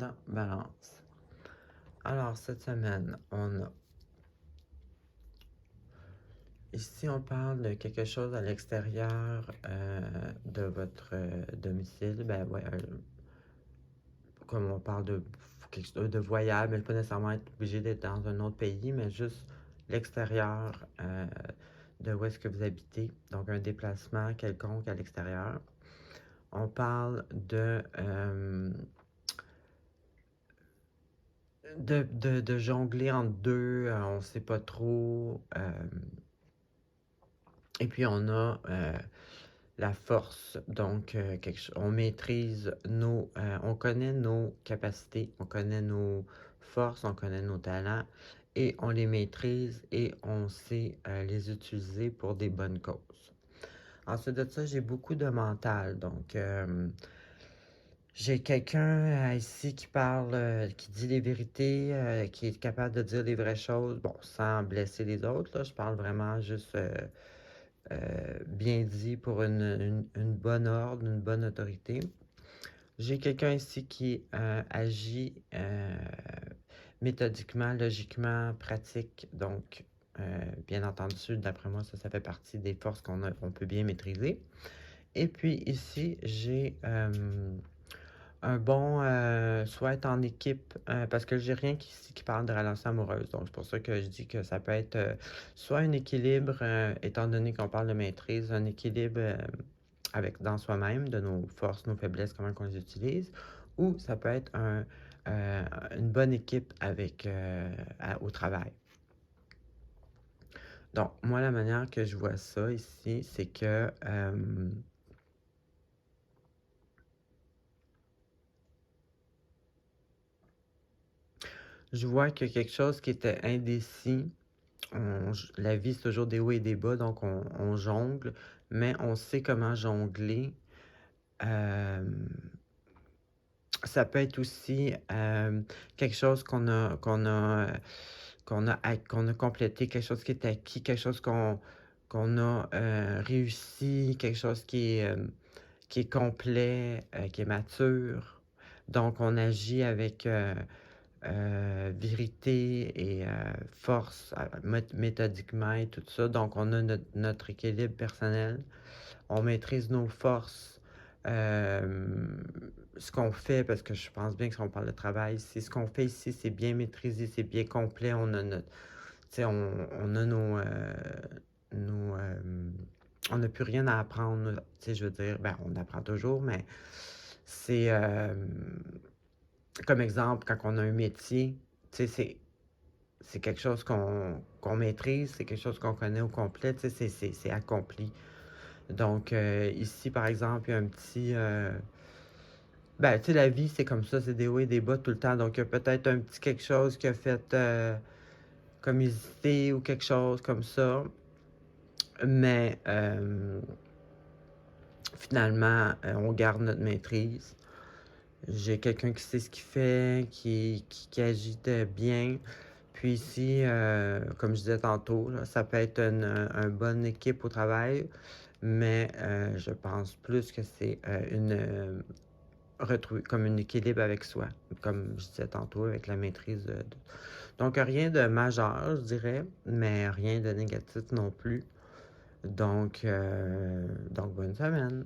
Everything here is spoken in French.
ascendant Balance. Alors, cette semaine, ici, on parle de quelque chose à l'extérieur de votre domicile. Ben, ouais, comme on parle de quelque chose de voyage, mais pas nécessairement être obligé d'être dans un autre pays, mais juste l'extérieur de où est-ce que vous habitez. Donc, un déplacement quelconque à l'extérieur. On parle de jongler entre deux, on ne sait pas trop. Et puis on a la force, donc on maîtrise on connaît nos capacités, on connaît nos forces, on connaît nos talents et on les maîtrise et on sait les utiliser pour des bonnes causes. Ensuite de ça, j'ai beaucoup de mental, donc j'ai quelqu'un ici qui parle, qui dit les vérités, qui est capable de dire les vraies choses, bon, sans blesser les autres, là, je parle vraiment juste bien dit pour une bonne ordre, une bonne autorité. J'ai quelqu'un ici qui agit méthodiquement, logiquement, pratique, donc bien entendu, d'après moi, ça fait partie des forces qu'on peut bien maîtriser. Et puis ici, j'ai un bon soit être en équipe, parce que j'ai rien ici qui parle de relations amoureuses. Donc, c'est pour ça que je dis que ça peut être soit un équilibre, étant donné qu'on parle de maîtrise, un équilibre dans soi-même, de nos forces, nos faiblesses, comment on les utilise, ou ça peut être une bonne équipe au travail. Donc, moi, la manière que je vois ça ici, c'est que je vois qu'il y a quelque chose qui était indécis. La vie, c'est toujours des hauts et des bas, donc on jongle, mais on sait comment jongler. Ça peut être aussi quelque chose qu'on a complété, quelque chose qui est acquis, quelque chose qu'on a réussi, quelque chose qui est complet, qui est mature. Donc, on agit avec vérité et force, méthodiquement et tout ça. Donc, on a notre équilibre personnel. On maîtrise nos forces. Ce qu'on fait, parce que je pense bien que si on parle de travail, c'est ce qu'on fait ici, c'est bien maîtrisé, c'est bien complet. On a notre, on a on n'a plus rien à apprendre. Je veux dire, ben, on apprend toujours, mais c'est comme exemple, quand on a un métier, c'est quelque chose qu'on maîtrise, c'est quelque chose qu'on connaît au complet, c'est accompli. Donc, ici, par exemple, il y a un petit... ben, tu sais, la vie, c'est comme ça, c'est des hauts et des bas tout le temps. Donc, il y a peut-être un petit quelque chose qui a fait comme hésiter ou quelque chose comme ça. Mais finalement, on garde notre maîtrise. J'ai quelqu'un qui sait ce qu'il fait, qui agit bien. Puis ici, comme je disais tantôt, là, ça peut être une bonne équipe au travail, mais je pense plus que c'est retrouver comme un équilibre avec soi, comme je disais tantôt, avec la maîtrise Donc, rien de majeur, je dirais, mais rien de négatif non plus. Donc bonne semaine.